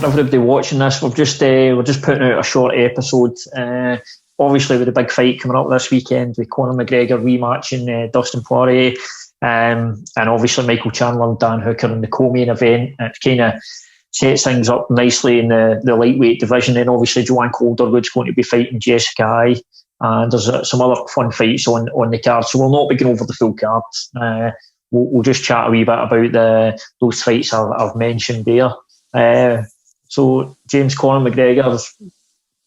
everybody watching this, we're just putting out a short episode. Obviously, with the big fight coming up this weekend with Conor McGregor rematching Dustin Poirier, and obviously Michael Chandler and Dan Hooker in the co-main event. It kind of sets things up nicely in the lightweight division. And obviously, Joanne Calderwood's going to be fighting Jessica Eye, and there's some other fun fights on the card. So we'll not be going over the full card. We'll just chat a wee bit about those fights I've mentioned there. So James, Conor McGregor's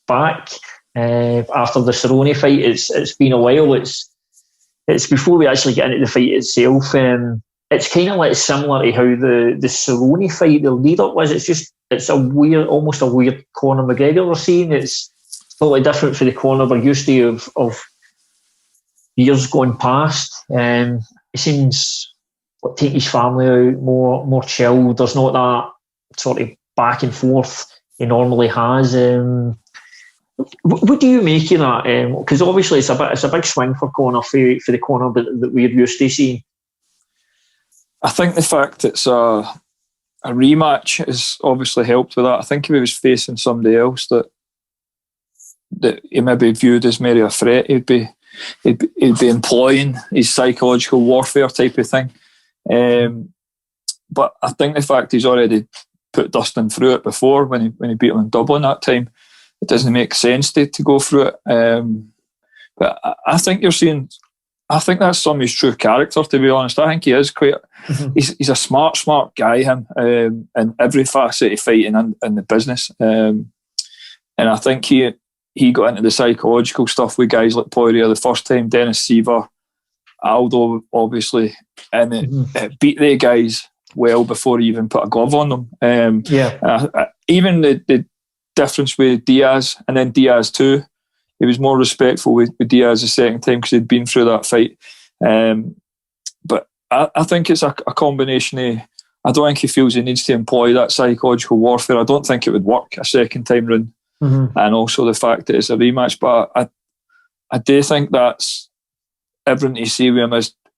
back after the Cerrone fight. It's been a while. It's before we actually get into the fight itself. It's kind of like similar to how the Cerrone fight, the lead up was. It's almost a weird Conor McGregor we're seeing. It's totally different for the Conor we're used to of years gone past. He seems like take his family out more chill. There's not that sort of back and forth he normally has. What do you make of that? Because obviously it's a big swing for Conor for the Conor that we're used to seeing. I think the fact it's a rematch has obviously helped with that. I think if he was facing somebody else that he maybe viewed as maybe a threat, he'd be employing his psychological warfare type of thing. But I think the fact he's already put Dustin through it before when he beat him in Dublin that time, it doesn't make sense to go through it. But I think you're seeing, I think that's some of his true character, to be honest. I think he is quite, he's a smart guy, him, in every facet of fighting and the business. And I think he got into the psychological stuff with guys like Poirier the first time, Dennis Seaver, Aldo, obviously, and it beat the guys well before he even put a glove on them. Even the difference with Diaz and then Diaz too, he was more respectful with Diaz the second time because he'd been through that fight. But I think it's a combination of, I don't think he feels he needs to employ that psychological warfare. I don't think it would work a second time round. And also the fact that it's a rematch. But I do think that's everything you see with him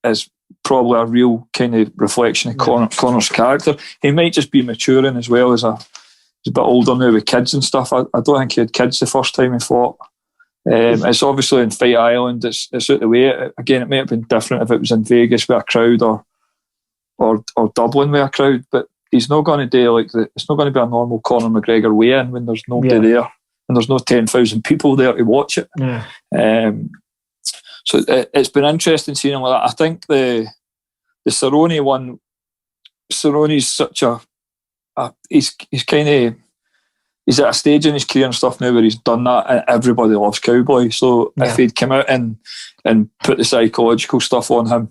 is probably a real kind of reflection of Conor's character. He might just be maturing as well as he's a bit older now with kids and stuff. I don't think he had kids the first time he fought. It's obviously in Fight Island. It's out the way. Again, it might have been different if it was in Vegas with a crowd or Dublin with a crowd. But he's not going to do it's not going to be a normal Conor McGregor weigh-in when there's nobody there and there's no 10,000 people there to watch it. So it's been interesting seeing him like that. I think the Cerrone one, Cerrone's such he's kind of, he's at a stage in his career and stuff now where he's done that and everybody loves Cowboy. So if he'd come out and put the psychological stuff on him,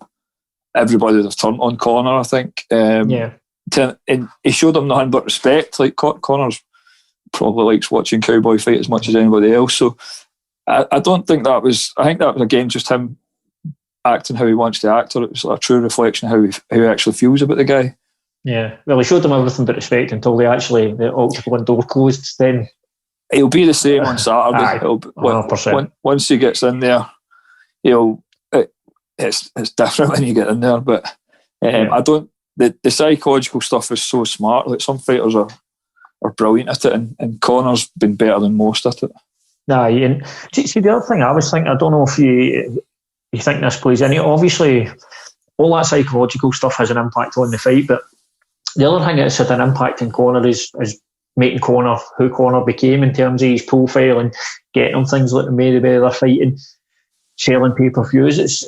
everybody would have turned on Conor, I think. And he showed him nothing but respect. Like Conor's probably likes watching Cowboy fight as much as anybody else. So I don't think that was, I think that was again just him acting how he wants to act, or it was like a true reflection of how he actually feels about the guy. Yeah, well, he showed them everything but respect until the octagon door closed. Then he'll be the same on Saturday. Once he gets in there, it's different when you get in there. But I don't. The psychological stuff is so smart. Like some fighters are brilliant at it, and Conor's been better than most at it. And see the other thing I was thinking, I don't know if you think this plays in it. Obviously, all that psychological stuff has an impact on the fight, but the other thing that's had an impact on Conor is making Conor who Conor became in terms of his profile and getting him things like the Mayweather fight and selling pay-per-views.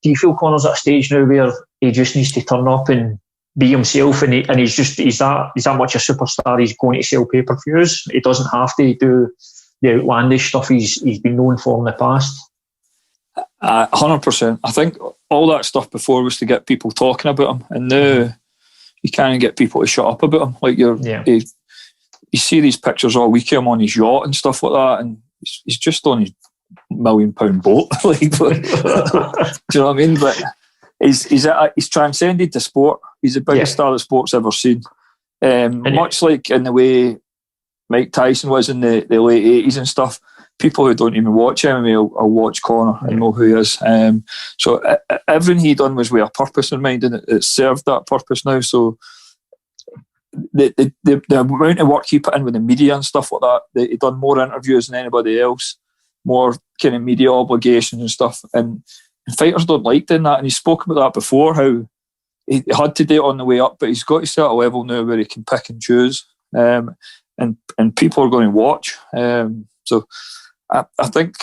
Do you feel Conor's at a stage now where he just needs to turn up and be himself, and he's that much a superstar? He's going to sell pay-per-views. He doesn't have to do the outlandish stuff he's been known for in the past. 100%. I think all that stuff before was to get people talking about him, and now you can't get people to shut up about him. Like you see these pictures all week of him on his yacht and stuff like that, and he's just on his £1 million boat. Do you know what I mean? But he's transcended the sport. He's the biggest star the sport's ever seen. Much like in the way Mike Tyson was in the late 80s and stuff, people who don't even watch MMA will watch Conor and know who he is. So everything he done was with a purpose in mind, and it served that purpose now. So the amount of work he put in with the media and stuff like that, he done more interviews than anybody else, more kind of media obligations and stuff, and fighters don't like doing that. And he spoke about that before, how he had to do it on the way up, but he's got to start a level now where he can pick and choose, and people are going to watch. So I think,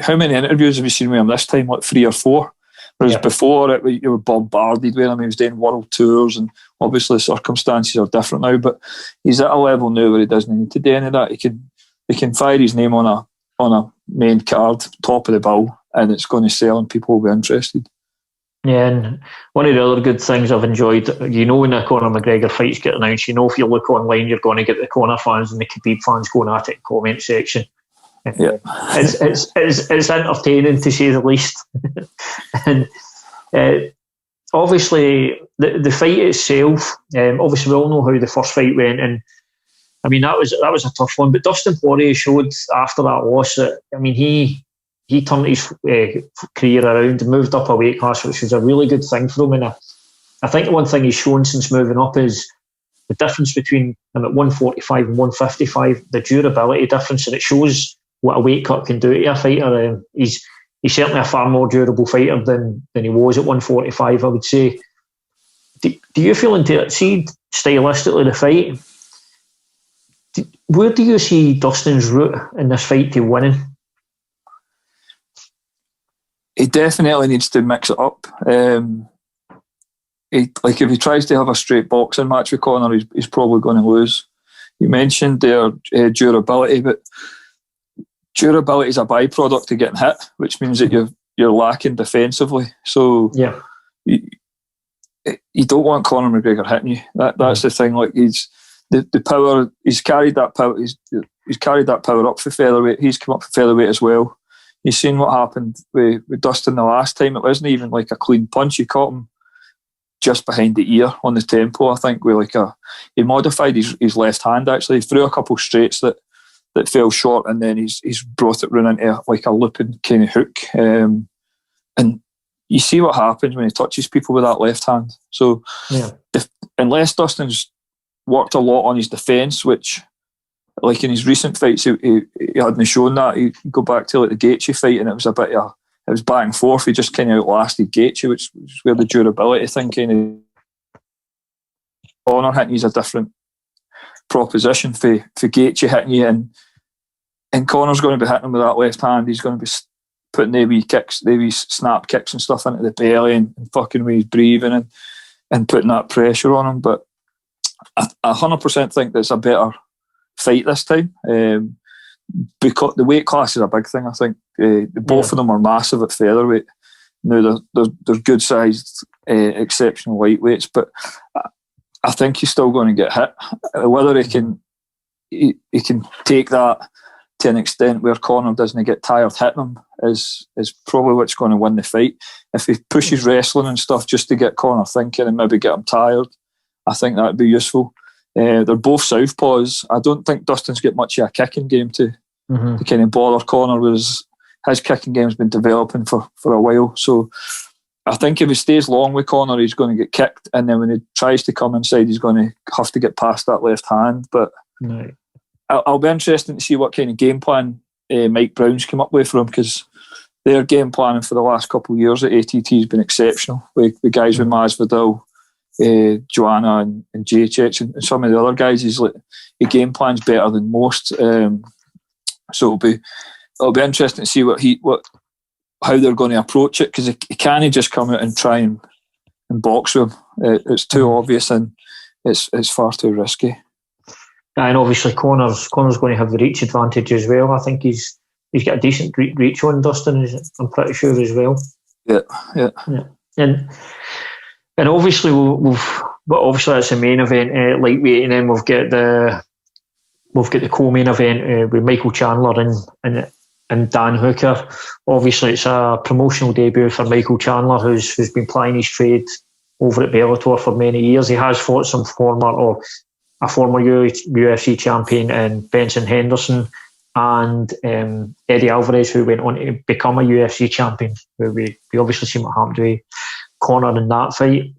how many interviews have you seen with him this time? Like 3 or 4. Whereas before, you were bombarded with him. He was doing world tours, and obviously circumstances are different now. But he's at a level now where he doesn't need to do any of that. He can fire his name on a main card, top of the bill, and it's going to sell, and people will be interested. Yeah, and one of the other good things I've enjoyed, when the Conor McGregor fights get announced, if you look online, you're going to get the Conor fans and the Khabib fans going at it in the comment section. Yeah. It's entertaining, to say the least. And obviously the fight itself, obviously we all know how the first fight went, and I mean that was a tough one. But Dustin Poirier showed after that loss that, I mean, he turned his career around and moved up a weight class, which was a really good thing for him. And I think the one thing he's shown since moving up is the difference between him at 145 and 155, the durability difference, and it shows what a weight cut can do to a fighter. He's certainly a far more durable fighter than he was at 145, I would say. Do you feel see stylistically the fight? Where do you see Dustin's route in this fight to winning? He definitely needs to mix it up. If he tries to have a straight boxing match with Conor, he's probably going to lose. You mentioned their durability, but durability is a byproduct of getting hit, which means that you're lacking defensively. So you don't want Conor McGregor hitting you. That's the thing. Like, he's the power. He's carried that power. He's carried that power up for featherweight. He's come up for featherweight as well. You've seen what happened with Dustin the last time. It wasn't even like a clean punch. He caught him just behind the ear on the tempo, I think, with he modified his left hand, actually. He threw a couple straights that fell short, and then he's brought it round into like a looping kind of hook. And you see what happens when he touches people with that left hand. So unless Dustin's worked a lot on his defence, which, like in his recent fights, he hadn't shown that. You go back to like the Gaethje fight, and it was it was back and forth. He just kind of outlasted Gaethje, which is where the durability thing kind of. Conor hitting is a different proposition for Gaethje hitting you, and Conor's going to be hitting him with that left hand. He's going to be putting the wee snap kicks and stuff into the belly and fucking with his breathing and putting that pressure on him. But I 100% think there's a better fight this time, because the weight class is a big thing. I think both of them are massive at featherweight. Now they're good sized, exceptional lightweights, but I think he's still going to get hit. Whether he can take that to an extent where Conor doesn't get tired hitting him is probably what's going to win the fight. If he pushes wrestling and stuff just to get Conor thinking and maybe get him tired, I think that would be useful. They're both southpaws. I don't think Dustin's got much of a kicking game to kind of bother Conor, whereas his kicking game's been developing for a while. So I think if he stays long with Conor, he's going to get kicked, and then when he tries to come inside, he's going to have to get past that left hand. But I'll be interested to see what kind of game plan Mike Brown's come up with for him, because their game planning for the last couple of years at ATT has been exceptional. With guys with Masvidal, Joanna and Jacek and some of the other guys, he game plans better than most. So it'll be interesting to see how they're going to approach it, because he can't just come out and try and box with him. It's too obvious, and it's far too risky. And obviously Conor's going to have the reach advantage as well. I think he's got a decent reach on Dustin, I'm pretty sure, as well. Yeah. And obviously obviously that's the main event, lightweight, and then we've got the co-main event with Michael Chandler and Dan Hooker. Obviously it's a promotional debut for Michael Chandler, who's been plying his trade over at Bellator for many years. He has fought a former UFC champion in Benson Henderson, and Eddie Alvarez, who went on to become a UFC champion. We obviously seen what happened to Conor in that fight.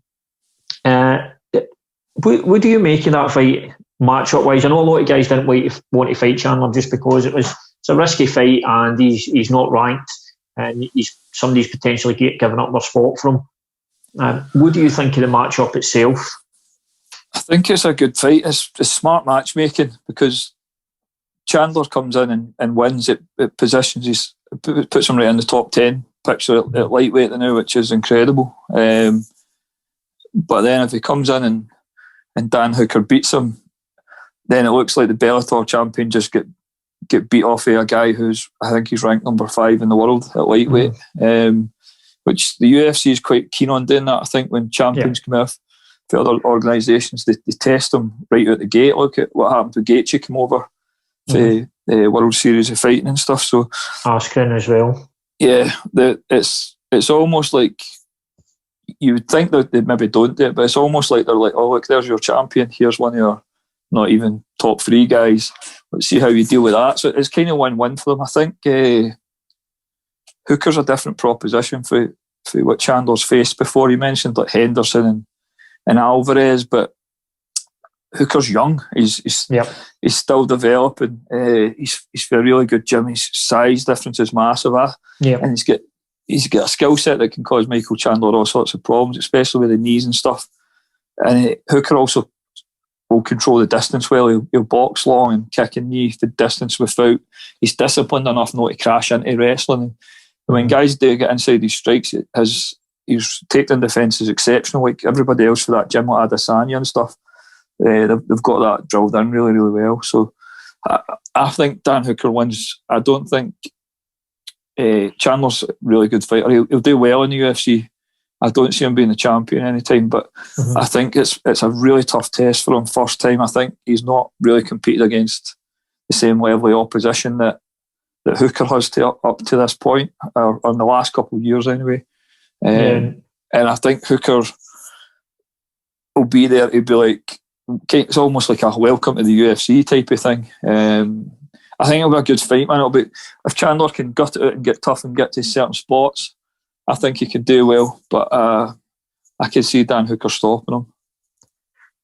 What do you make of that fight, matchup wise? I know a lot of guys didn't want to fight Chandler just because it's a risky fight and he's not ranked and somebody's potentially giving up their spot for him. What do you think of the matchup itself? I think it's a good fight. It's smart matchmaking because Chandler comes in and wins. It positions puts him right in the top 10 picture at lightweight now, which is incredible. But then if he comes in and Dan Hooker beats him, then it looks like the Bellator champion just get beat off of a guy who's, I think he's ranked number 5 in the world at lightweight, which the UFC is quite keen on doing that. I think when champions come off for other organisations, they test them right out the gate. Look at what happened to Gaethje, come over to the World Series of Fighting and stuff. So Askren as well. Yeah, it's almost like you would think that they maybe don't do it, but it's almost like they're like, oh look, there's your champion. Here's one of your not even top 3 guys. Let's see how you deal with that. So it's kind of win-win for them. I think Hooker's a different proposition for what Chandler's faced before. You mentioned like Henderson and Alvarez, but Hooker's young. He's still developing. He's for a really good gym. His size difference is massive, and he's got a skill set that can cause Michael Chandler all sorts of problems, especially with the knees and stuff. And Hooker also will control the distance well. He'll box long and kick and knee the distance without. He's disciplined enough not to crash into wrestling. And when guys do get inside these strikes, his takedown defence is exceptional. Like everybody else for that gym, like Adesanya and stuff. They've got that drilled in really, really well. So I think Dan Hooker wins. I don't think Chandler's a really good fighter. He'll do well in the UFC. I don't see him being the champion anytime, but I think it's a really tough test for him. First time, I think he's not really competed against the same level of opposition that Hooker has up to this point, or in the last couple of years anyway. And I think Hooker will be there to be like, it's almost like a welcome to the UFC type of thing. I think it'll be a good fight, man. If Chandler can gut it out and get tough and get to certain spots, I think he can do well. But I can see Dan Hooker stopping him.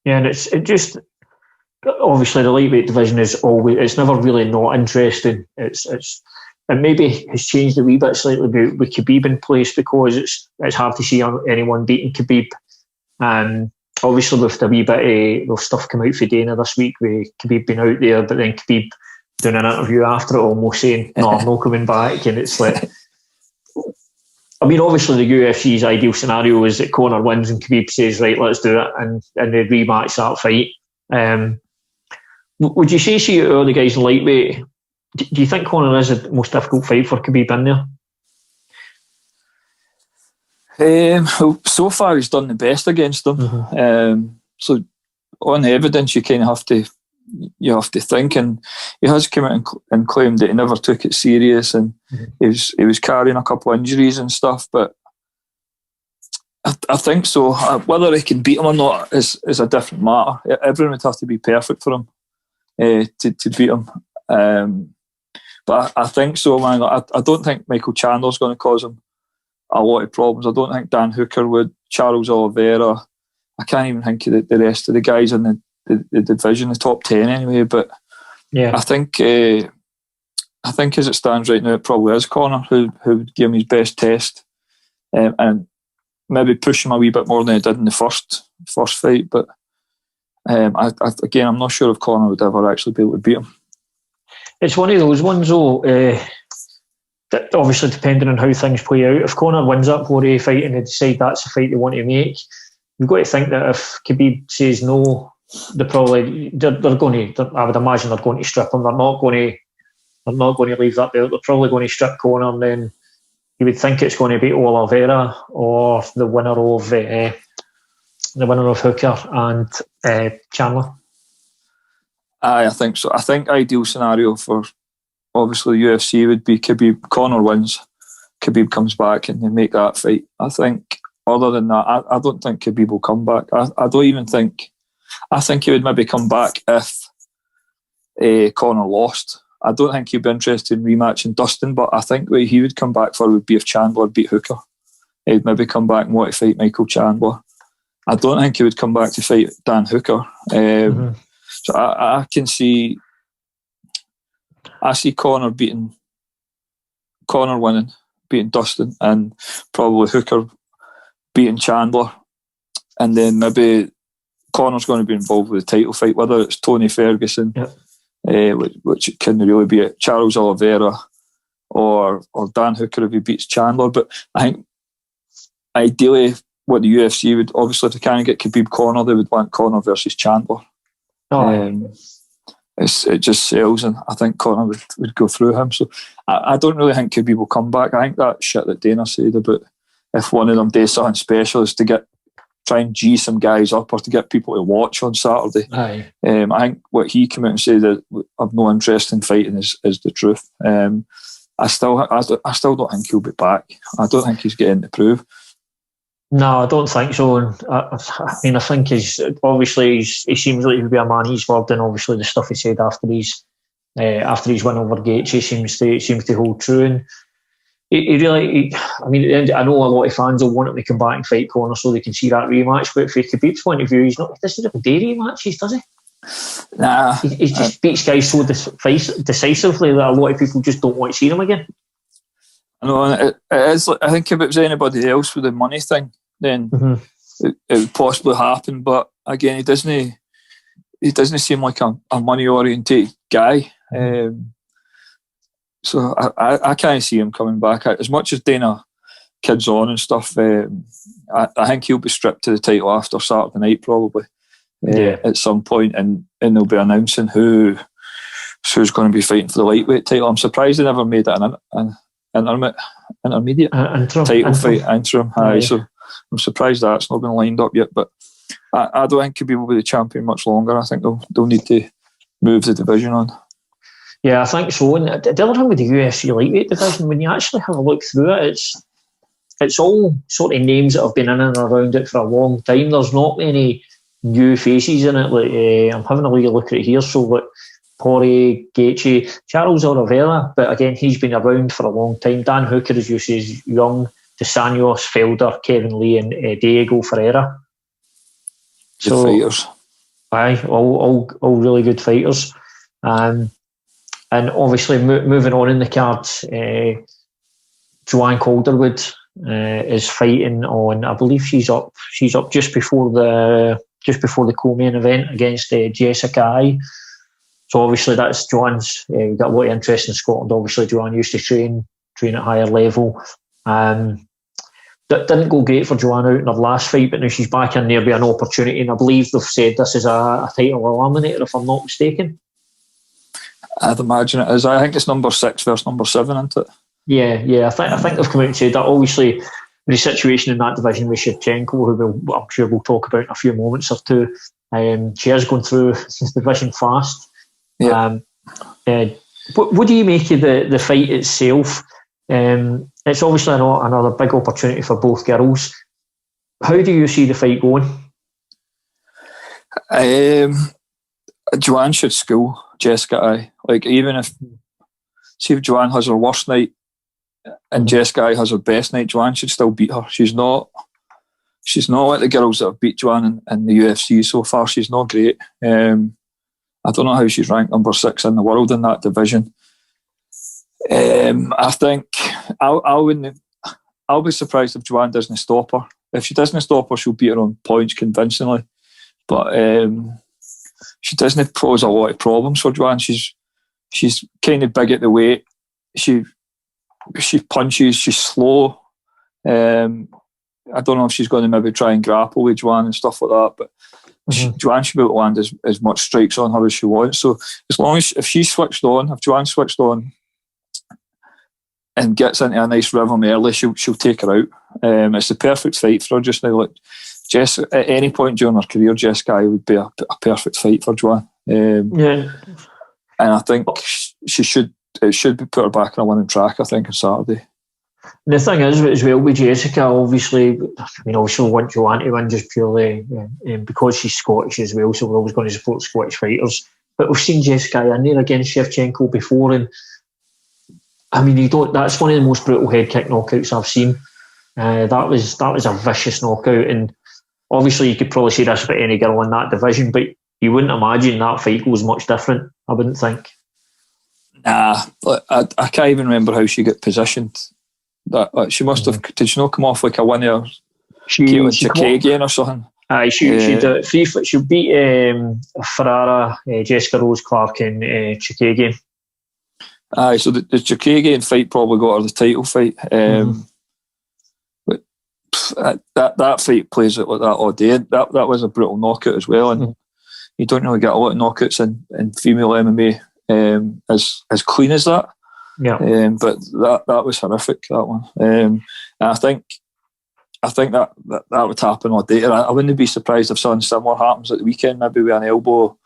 Yeah, and it just obviously the lightweight division is it's never really not interesting. It maybe has changed a wee bit slightly with Khabib in place because it's hard to see anyone beating Khabib. Obviously, with the wee bit of stuff come out for Dana this week, with Khabib being out there, but then Khabib doing an interview after it, almost saying, "No, I'm not coming back." And it's like, I mean, obviously, the UFC's ideal scenario is that Conor wins and Khabib says, "Right, let's do it," and they rematch that fight. Would you say all the guys in lightweight? Do you think Conor is the most difficult fight for Khabib in there? Well, so far he's done the best against them. So on the evidence, you kind of have to think, and he has come out and claimed that he never took it serious, and he was carrying a couple of injuries and stuff. But I think so. Whether he can beat him or not is a different matter. Everyone would have to be perfect for him to beat him. But I think so, man. I don't think Michael Chandler's going to cause him a lot of problems. I don't think Dan Hooker would. Charles Oliveira. I can't even think of the rest of the guys in the division, the top 10 anyway. But yeah, I think as it stands right now, it probably is Conor who would give him his best test, and maybe push him a wee bit more than he did in the first fight. But again, I'm not sure if Conor would ever actually be able to beat him. It's one of those ones, though. That obviously, depending on how things play out, if Conor wins that Poirier fight and they decide that's the fight they want to make, you've got to think that if Khabib says no, they're going to. I would imagine they're going to strip him. They're not going to leave that belt. They're probably going to strip Conor, and then you would think it's going to be Oliveira or the winner of Hooker and Chandler. I think so. I think ideal scenario for obviously the UFC would be Conor wins, Khabib comes back and they make that fight. I think other than that, I don't think Khabib will come back. I don't even think. I think he would maybe come back if Conor lost. I don't think he'd be interested in rematching Dustin, but I think what he would come back for would be if Chandler beat Hooker. He'd maybe come back and want to fight Michael Chandler. I don't think he would come back to fight Dan Hooker. So I can see. I see Conor winning, beating Dustin, and probably Hooker beating Chandler, and then maybe Conor's going to be involved with the title fight, whether it's Tony Ferguson, which can really be it, Charles Oliveira, or Dan Hooker if he beats Chandler. But I think ideally, what the UFC would, obviously, if they can't get Khabib Conor, they would want Conor versus Chandler. It just sells, and I think Conor would go through him. So I don't really think Khabib will come back. I think that shit that Dana said about if one of them does something special is to try and G some guys up or to get people to watch on Saturday. I think what he came out and said that I've no interest in fighting is the truth. I still don't think he'll be back. I don't think he's getting to prove. No, I don't think so. And I think he seems like he'll be a man of his word, and obviously the stuff he said after his win over Gaethje seems to hold true. And I know a lot of fans will want him to come back and fight Conor so they can see that rematch. But from Khabib's point of view, he doesn't have day rematches, does he? Nah, he just beats guys so decisively that a lot of people just don't want to see him again. I know, it is. I think if it was anybody else with the money thing, then it would possibly happen. But again, he doesn't seem like a money oriented guy. So I can't see him coming back. As much as Dana kids on and stuff, I think he'll be stripped to the title after Saturday night probably at some point, and they'll be announcing who's going to be fighting for the lightweight title. I'm surprised they never made it an intermediate title fight interim. So I'm surprised that's not been lined up yet. But I don't think Khabib will be the champion much longer. I think they'll need to move the division on. Yeah, I think so. And the other thing with the UFC lightweight division, when you actually have a look through it, it's all sort of names that have been in and around it for a long time. There's not many new faces in it. Like I'm having a look at it here. So like Poirier, Gaethje, Charles Oliveira, but again, he's been around for a long time. Dan Hooker, as you say, is young. Dos Anjos, Felder, Kevin Lee, and Diego Ferreira. Good fighters. Aye, all really good fighters. And obviously, moving on in the cards, Joanne Calderwood is fighting on. I believe she's up just before the co-main event against Jessica Ai. So obviously, that's Joanne's. We've got a lot of interest in Scotland. Obviously, Joanne used to train at higher level. That didn't go great for Joanne out in her last fight, but now she's back in. There'll be an opportunity, and I believe they've said this is a title eliminator, if I'm not mistaken. I'd imagine it is. I think it's number 6 versus number 7, isn't it? Yeah. I think they've come out and said that. Obviously, the situation in that division with Shevchenko, who I'm sure we'll talk about in a few moments or two, she is going through this division fast. Yeah. What do you make of the fight itself? It's obviously another big opportunity for both girls. How do you see the fight going? Joanne should school Jessica Ai. Like, even if Joanne has her worst night and Jessica Ai has her best night, Joanne should still beat her. She's not like the girls that have beat Joanne in the UFC so far. She's not great. I don't know how she's ranked number 6 in the world in that division. I think I'll be surprised if Joanne doesn't stop her. If she doesn't stop her, she'll beat her on points convincingly. But she doesn't pose a lot of problems for Joanne. She's kind of big at the weight. She punches. She's slow. I don't know if she's going to maybe try and grapple with Joanne and stuff like that. But Joanne should be able to land as much strikes on her as she wants. So as long as if Joanne switched on and gets into a nice rhythm early, she'll take her out. It's the perfect fight for her just now. Like at any point during her career, Jessica Ai would be a perfect fight for Joanne. And I think it should be put her back on a winning track, I think, on Saturday. And the thing is, as well, with Jessica, obviously we want Joanne to win just purely because she's Scottish as well, so we're always going to support Scottish fighters. But we've seen Jessica in there against Shevchenko before, and I mean, that's one of the most brutal head kick knockouts I've seen. That was a vicious knockout, and obviously you could probably say this about any girl in that division, but you wouldn't imagine that fight goes much different, I wouldn't think. Nah, I can't even remember how she got positioned. That she must have. Did she not come off like a winner? Caitlin Chikagian or something? She beat Ferrara, Jessica Rose Clark, and Chikagian. Aye, so the Chikagian fight probably got her the title fight. But that fight plays out like that all day. That was a brutal knockout as well, and you don't really get a lot of knockouts in female MMA as clean as that. Yeah. But that was horrific, that one. And I think that would happen all day. I wouldn't be surprised if something similar happens at the weekend, maybe with an elbow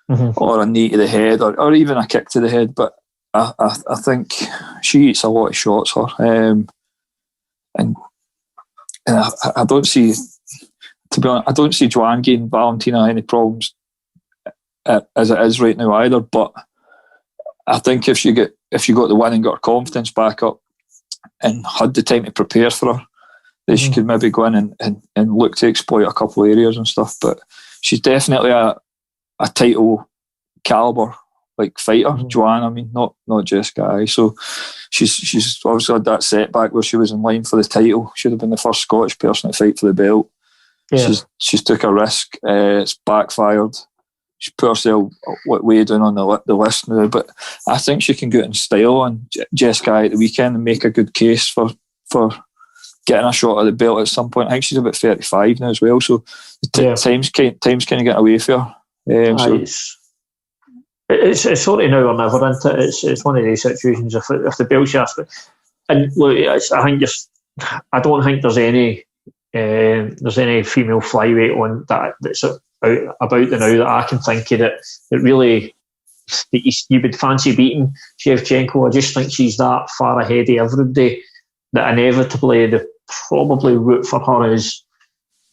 or a knee to the head or even a kick to the head. But I think she eats a lot of shots, her. And I don't see, to be honest, I don't see Joanne giving Valentina any problems as it is right now either. But I think if she got the win and got her confidence back up and had the time to prepare for her, then she could maybe go in and look to exploit a couple of areas and stuff. But she's definitely a title caliber like fighter, Joanne. I mean, not Jessica. So she's obviously had that setback where she was in line for the title. Should have been the first Scottish person to fight for the belt. Yeah. She's took a risk. It's backfired. She put herself way down on the list now, but I think she can go out in style on Jessica at the weekend and make a good case for getting a shot at the belt at some point. I think she's about 35 now as well, so time's kind of getting away for her. It's sort of now or never, isn't it? It's one of these situations. If the belt's asked, and look, I don't think there's any female flyweight on that's about the now that I can think of that really that you would fancy beating Shevchenko. I just think she's that far ahead of everybody that inevitably the probably route for her is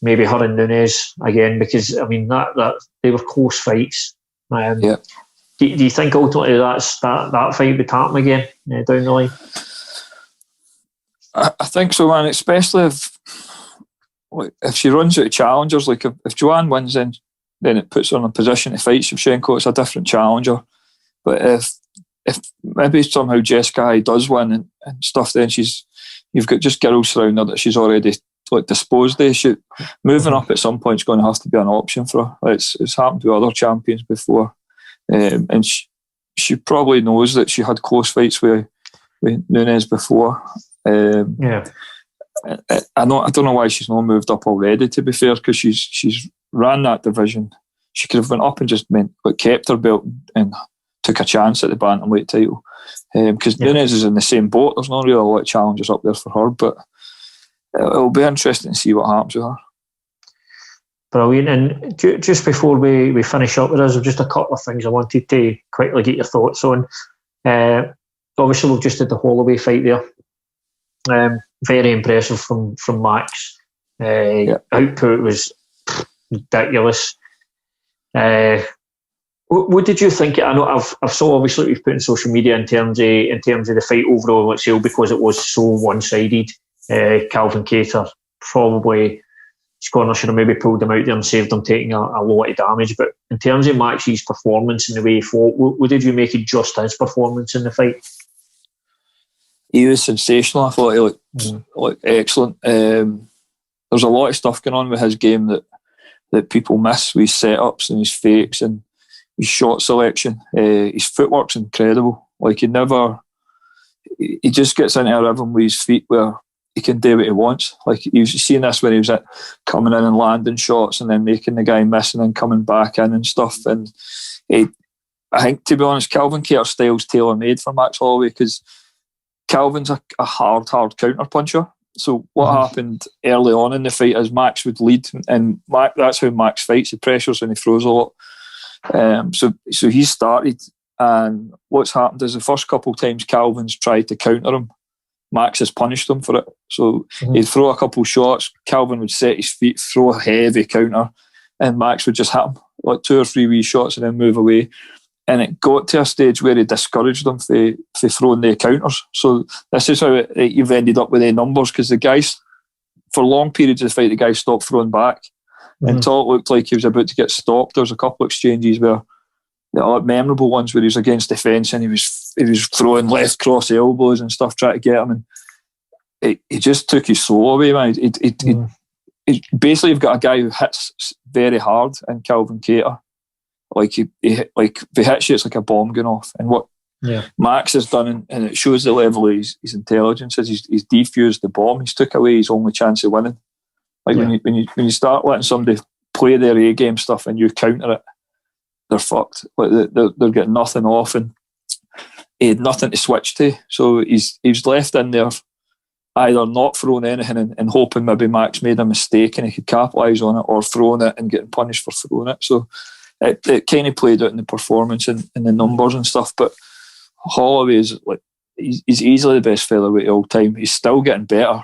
maybe her and Nunes again, because I mean that they were close fights. Do you think ultimately that fight would happen again down the line? I think so, man. Especially if she runs out of challengers, like if Joanne wins, then it puts her in a position to fight Shevchenko. It's a different challenger. But if maybe somehow Jessica does win and stuff, then you've got just girls around her that she's already disposed of. Moving up at some point is going to have to be an option for her. It's happened to other champions before, and she probably knows that she had close fights with Nunes before. I don't know why she's not moved up already, to be fair, because she's ran that division. She could have went up and just kept her belt and took a chance at the bantamweight title, because Nunes is in the same boat. There's not really a lot of challenges up there for her, but it'll be interesting to see what happens with her. Brilliant. And just before we finish up with this, just a couple of things I wanted to quickly get your thoughts on. Obviously we've just had the Holloway fight there. Very impressive from Max. Output was ridiculous. What did you think? I know I've saw obviously what you've put in social media in terms of the fight overall itself, because it was so one-sided. Calvin Kattar probably Scorner should have maybe pulled him out there and saved him taking a lot of damage. But in terms of Max's performance and the way he fought, what did you make of just his performance in the fight? He was sensational. I thought he looked excellent. There's a lot of stuff going on with his game that people miss, with his setups and his fakes and his shot selection. His footwork's incredible. He just gets into a rhythm with his feet where he can do what he wants. Like, you've seen this when he was coming in and landing shots and then making the guy miss and then coming back in and stuff. And I think, to be honest, Calvin Kattar's style's tailor-made for Max Holloway, because Calvin's a hard counter puncher. So what happened early on in the fight is Max would lead, and that's how Max fights. He pressures and he throws a lot. So he started, and what's happened is the first couple of times Calvin's tried to counter him, Max has punished him for it. So he'd throw a couple of shots, Calvin would set his feet, throw a heavy counter, and Max would just hit him like 2 or 3 wee shots and then move away. And it got to a stage where he discouraged them for throwing their counters. So this is how you've ended up with the numbers, because the guys, for long periods of the fight, the guys stopped throwing back. and Todd looked like he was about to get stopped. There was a couple of exchanges where, memorable ones where he was against the fence and he was throwing left cross elbows and stuff, trying to get him, and he just took his soul away, man. He basically, you've got a guy who hits very hard in Calvin Kattar. Like if he hits you, it's like a bomb going off. And what Max has done, and it shows the level of his intelligence, is he's defused the bomb. He's took away his only chance of winning. Like when you start letting somebody play their A game stuff and you counter it, they're fucked. Like they're getting nothing off, and he had nothing to switch to. So he's left in there, either not throwing anything and hoping maybe Max made a mistake and he could capitalise on it, or throwing it and getting punished for throwing it. So it kind of played out in the performance and the numbers and stuff. But Holloway is like, he's easily the best featherweight of all time. He's still getting better.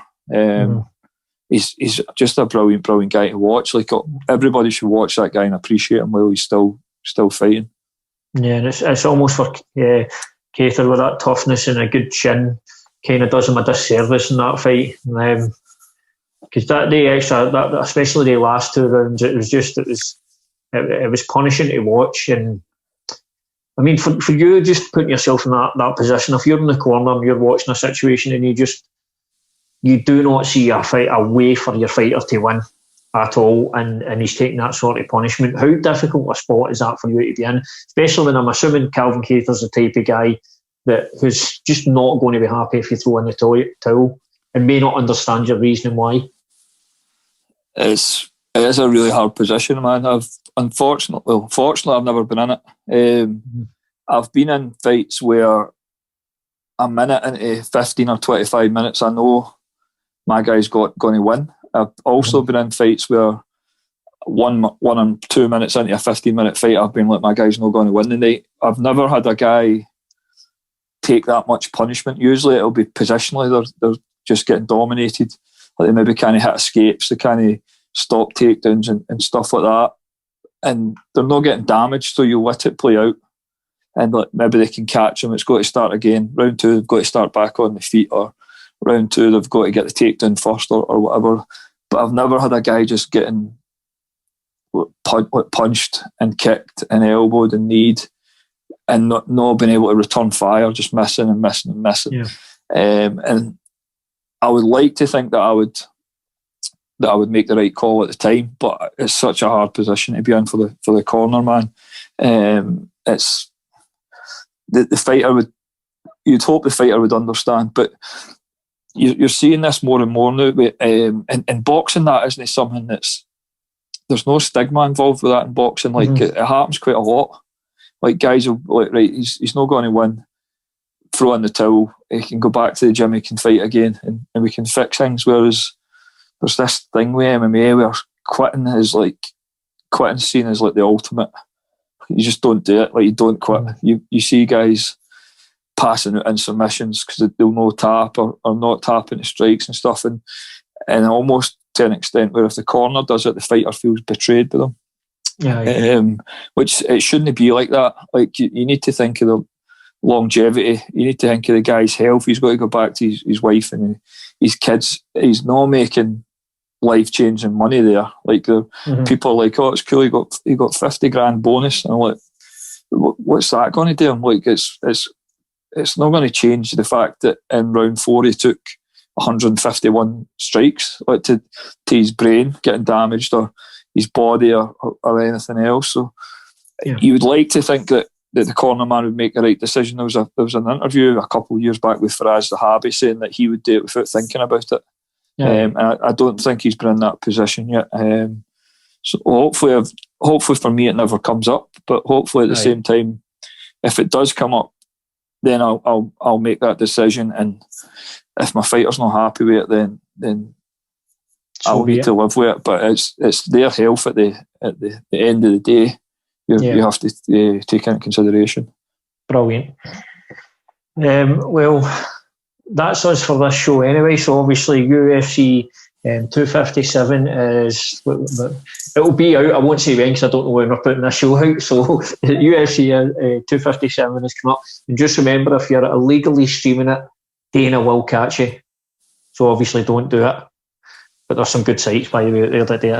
He's just a brilliant guy to watch. Like, everybody should watch that guy and appreciate him while he's still fighting. Yeah, and it's almost for Kattar with that toughness and a good chin, kind of does him a disservice in that fight. Because that day especially the last 2 rounds, it was punishing to watch. And I mean, for you, just putting yourself in that position, if you're in the corner and you're watching a situation and you do not see a way for your fighter to win at all, and he's taking that sort of punishment, how difficult a spot is that for you to be in? Especially when I'm assuming Calvin Kattar's the type of guy who's just not going to be happy if you throw in the towel and may not understand your reasoning why. It is a really hard position, man. Fortunately, I've never been in it. I've been in fights where a minute into 15 or 25 minutes, I know my guy's going to win. I've also been in fights where 1 and 2 minutes into a 15-minute fight, I've been like, my guy's not going to win the night. I've never had a guy take that much punishment. Usually it'll be positionally, they're just getting dominated. Like, they maybe can't hit escapes, they can't stop takedowns and stuff like that. And they're not getting damaged, so you let it play out. And like, maybe they can catch them, it's got to start again. Round 2, they've got to start back on the feet, or round 2, they've got to get the takedown first, or whatever. But I've never had a guy just getting punched and kicked and elbowed and kneed and not being able to return fire, just missing and missing and missing. Yeah. And I would like to think that I would make the right call at the time, but it's such a hard position to be in for the corner man. It's the fighter you'd hope the fighter would understand, but you're seeing this more and more now. In boxing, that isn't something there's no stigma involved with that in boxing. Like, it happens quite a lot. Like, guys will like, right, he's not going to win, throw in the towel, he can go back to the gym, he can fight again, and we can fix things. Whereas there's this thing with MMA where quitting seen as like the ultimate. You just don't do it. Like, you don't quit. You see guys passing out in submissions because they'll no tap or not tapping the strikes and stuff, and almost to an extent where if the corner does it, the fighter feels betrayed by them. Which it shouldn't be like that. Like, you need to think of the longevity. You need to think of the guy's health. He's got to go back to his wife and his kids. He's not making life-changing money there. Like, people are like, oh, it's cool, he got 50 grand bonus. And I'm like, what's that going to do? I'm like, it's not going to change the fact that in round 4 he took 151 strikes, like, to his brain getting damaged, or his body, or anything else. So you would like to think that the corner man would make the right decision. There was an interview a couple of years back with Faraz Zahabi saying that he would do it without thinking about it. And I don't think he's been in that position yet. So hopefully for me it never comes up, but hopefully at the same time, if it does come up, then I'll make that decision. And if my fighter's not happy with it, then I'll need to live with it. But it's their health at the end of the day. You have to take into consideration. Brilliant. Well, that's us for this show anyway. So obviously UFC 257 is, it will be out. I won't say when because I don't know when we're putting this show out. So UFC 257 has come up. And just remember, if you're illegally streaming it, Dana will catch you. So obviously don't do it. But there's some good sites, by the way, out there that do it.